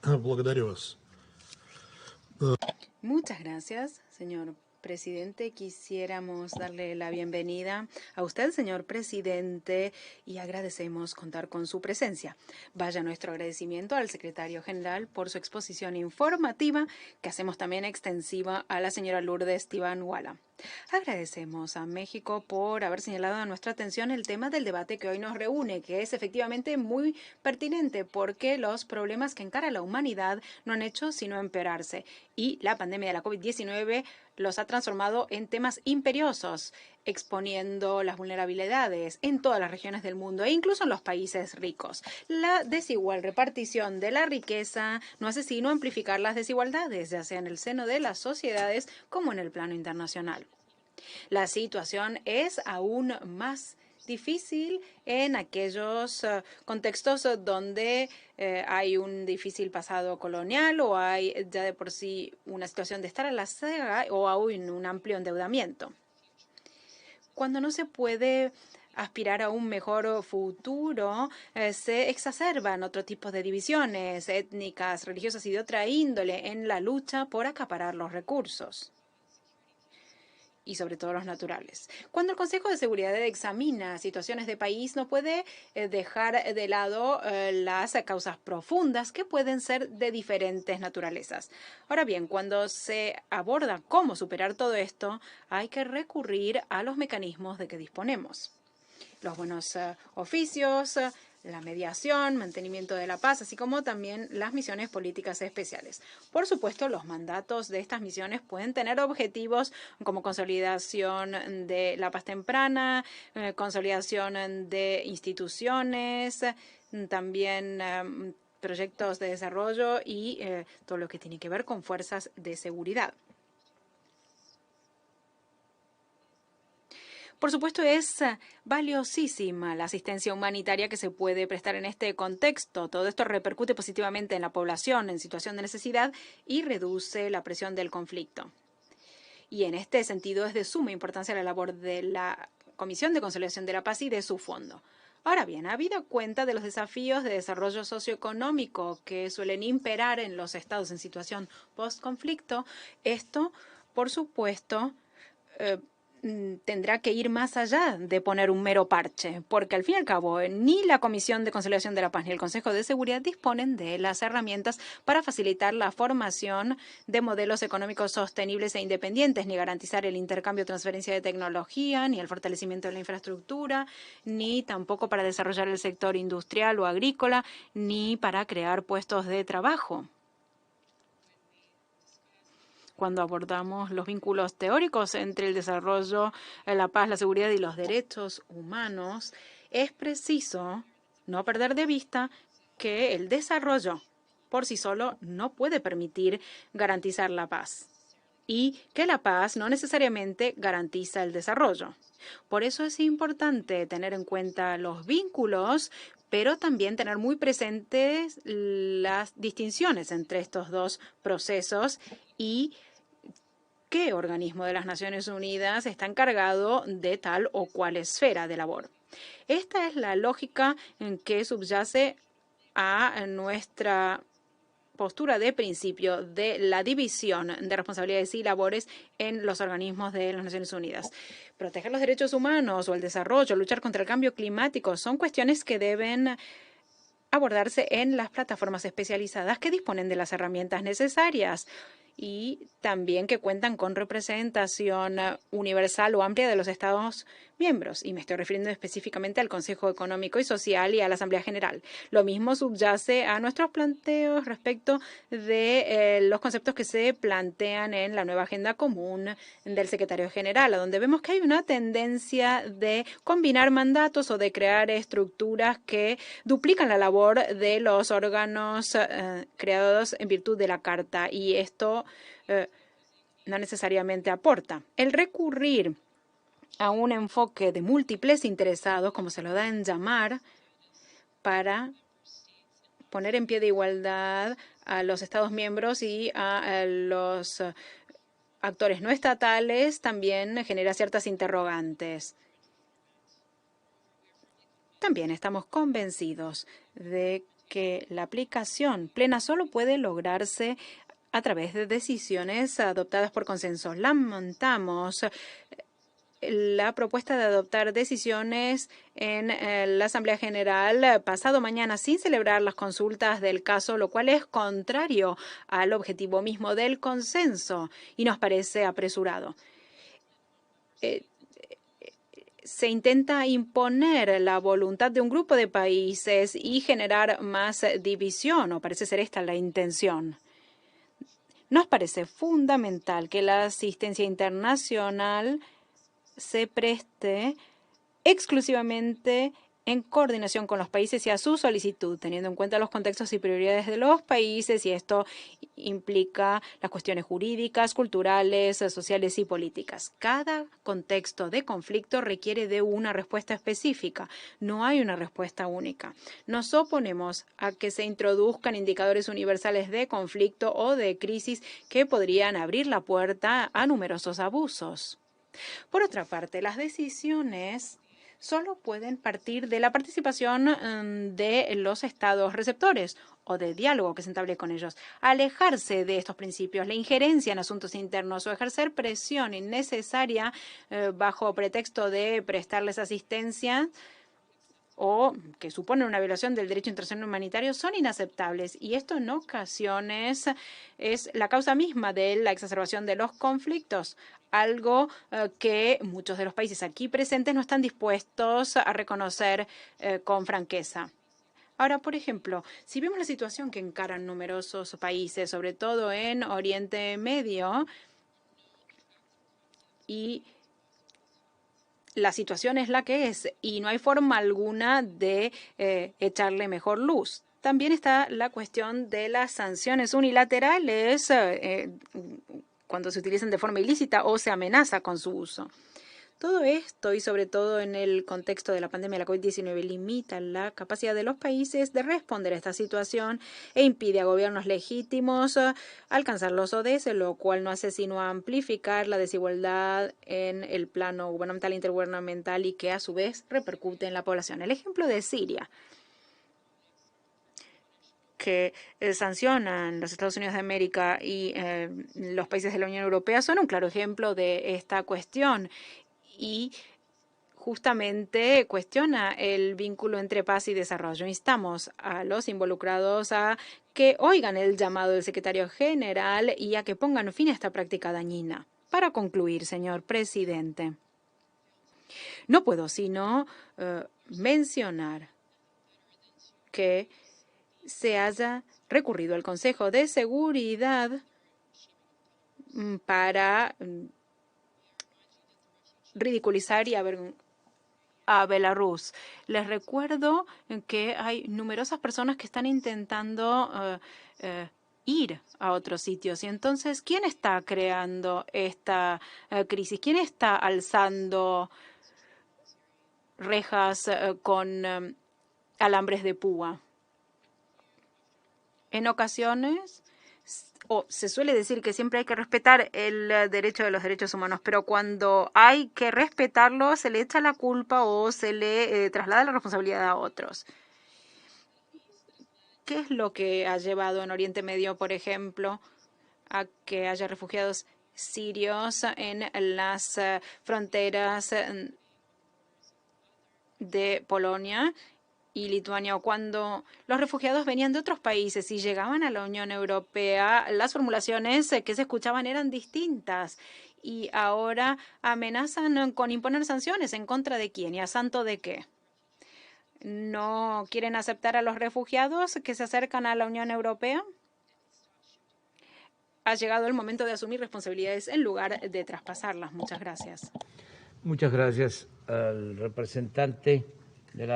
Благодарю вас. Muchas gracias, señor presidente. Quisiéramos darle la bienvenida a usted, señor presidente, y agradecemos contar con su presencia. Vaya nuestro agradecimiento al secretario general por su exposición informativa, que hacemos también extensiva a la señora Lourdes Tibanuala. Agradecemos a México por haber señalado a nuestra atención el tema del debate que hoy nos reúne, que es efectivamente muy pertinente porque los problemas que encara la humanidad no han hecho sino empeorarse y la pandemia de la COVID-19 los ha transformado en temas imperiosos, exponiendo las vulnerabilidades en todas las regiones del mundo e incluso en los países ricos. La desigual repartición de la riqueza no hace sino amplificar las desigualdades, ya sea en el seno de las sociedades como en el plano internacional. La situación es aún más difícil en aquellos contextos donde hay un difícil pasado colonial o hay ya de por sí una situación de estar a la cega o aún un amplio endeudamiento. Cuando no se puede aspirar a un mejor futuro, se exacerban otro tipo de divisiones étnicas, religiosas y de otra índole en la lucha por acaparar los recursos y sobre todo los naturales. Cuando el Consejo de Seguridad examina situaciones de país, no puede dejar de lado las causas profundas que pueden ser de diferentes naturalezas. Ahora bien, cuando se aborda cómo superar todo esto, hay que recurrir a los mecanismos de que disponemos. Los buenos oficios, la mediación, mantenimiento de la paz, así como también las misiones políticas especiales. Por supuesto, los mandatos de estas misiones pueden tener objetivos como consolidación de la paz temprana, consolidación de instituciones, también proyectos de desarrollo y todo lo que tiene que ver con fuerzas de seguridad. Por supuesto, es valiosísima la asistencia humanitaria que se puede prestar en este contexto. Todo esto repercute positivamente en la población en situación de necesidad y reduce la presión del conflicto. Y en este sentido es de suma importancia la labor de la Comisión de Consolidación de la Paz y de su fondo. Ahora bien, habida cuenta de los desafíos de desarrollo socioeconómico que suelen imperar en los estados en situación post-conflicto, esto, por supuesto, tendrá que ir más allá de poner un mero parche, porque al fin y al cabo ni la Comisión de Consolidación de la Paz ni el Consejo de Seguridad disponen de las herramientas para facilitar la formación de modelos económicos sostenibles e independientes, ni garantizar el intercambio o transferencia de tecnología, ni el fortalecimiento de la infraestructura, ni tampoco para desarrollar el sector industrial o agrícola, ni para crear puestos de trabajo. Cuando abordamos los vínculos teóricos entre el desarrollo, la paz, la seguridad y los derechos humanos, es preciso no perder de vista que el desarrollo por sí solo no puede permitir garantizar la paz y que la paz no necesariamente garantiza el desarrollo. Por eso es importante tener en cuenta los vínculos, pero también tener muy presentes las distinciones entre estos dos procesos y qué organismo de las Naciones Unidas está encargado de tal o cual esfera de labor. Esta es la lógica en que subyace a nuestra postura de principio de la división de responsabilidades y labores en los organismos de las Naciones Unidas. Proteger los derechos humanos o el desarrollo, luchar contra el cambio climático, son cuestiones que deben abordarse en las plataformas especializadas que disponen de las herramientas necesarias y también que cuentan con representación universal o amplia de los Estados miembros. Y me estoy refiriendo específicamente al Consejo Económico y Social y a la Asamblea General. Lo mismo subyace a nuestros planteos respecto de los conceptos que se plantean en la nueva agenda común del secretario general, a donde vemos que hay una tendencia de combinar mandatos o de crear estructuras que duplican la labor de los órganos creados en virtud de la Carta. Y esto no necesariamente aporta. El recurrir a un enfoque de múltiples interesados, como se lo da en llamar, para poner en pie de igualdad a los Estados miembros y a los actores no estatales, también genera ciertas interrogantes. También estamos convencidos de que la aplicación plena solo puede lograrse a través de decisiones adoptadas por consenso. Lamentamos la propuesta de adoptar decisiones en la Asamblea General pasado mañana sin celebrar las consultas del caso, lo cual es contrario al objetivo mismo del consenso y nos parece apresurado. Se intenta imponer la voluntad de un grupo de países y generar más división, o parece ser esta la intención. Nos parece fundamental que la asistencia internacional se preste exclusivamente en coordinación con los países y a su solicitud, teniendo en cuenta los contextos y prioridades de los países, y esto implica las cuestiones jurídicas, culturales, sociales y políticas. Cada contexto de conflicto requiere de una respuesta específica. No hay una respuesta única. Nos oponemos a que se introduzcan indicadores universales de conflicto o de crisis que podrían abrir la puerta a numerosos abusos. Por otra parte, las decisiones solo pueden partir de la participación de los estados receptores o de diálogo que se entablece con ellos. Alejarse de estos principios, la injerencia en asuntos internos o ejercer presión innecesaria bajo pretexto de prestarles asistencia o que suponen una violación del derecho internacional humanitario son inaceptables, y esto en ocasiones es la causa misma de la exacerbación de los conflictos, algo que muchos de los países aquí presentes no están dispuestos a reconocer con franqueza. Ahora, por ejemplo, si vemos la situación que encaran numerosos países, sobre todo en Oriente Medio, y la situación es la que es y no hay forma alguna de echarle mejor luz. También está la cuestión de las sanciones unilaterales cuando se utilizan de forma ilícita o se amenaza con su uso. Todo esto, y sobre todo en el contexto de la pandemia de la COVID-19, limita la capacidad de los países de responder a esta situación e impide a gobiernos legítimos alcanzar los ODS, lo cual no hace sino amplificar la desigualdad en el plano gubernamental e intergubernamental y que a su vez repercute en la población. El ejemplo de Siria, que sancionan los Estados Unidos de América y los países de la Unión Europea, son un claro ejemplo de esta cuestión. Y justamente cuestiona el vínculo entre paz y desarrollo. Instamos a los involucrados a que oigan el llamado del secretario general y a que pongan fin a esta práctica dañina. Para concluir, señor presidente, no puedo sino mencionar que se haya recurrido al Consejo de Seguridad para ridiculizar y a Belarus. Les recuerdo que hay numerosas personas que están intentando ir a otros sitios. Y entonces, ¿quién está creando esta crisis? ¿Quién está alzando rejas con alambres de púa? En ocasiones se suele decir que siempre hay que respetar el derecho de los derechos humanos, pero cuando hay que respetarlo se le echa la culpa o se le traslada la responsabilidad a otros. ¿Qué es lo que ha llevado en Oriente Medio, por ejemplo, a que haya refugiados sirios en las fronteras de Polonia y Lituania, o cuando los refugiados venían de otros países y llegaban a la Unión Europea, las formulaciones que se escuchaban eran distintas y ahora amenazan con imponer sanciones en contra de quién y a santo de qué? ¿No quieren aceptar a los refugiados que se acercan a la Unión Europea? Ha llegado el momento de asumir responsabilidades en lugar de traspasarlas. Muchas gracias. Muchas gracias al representante de la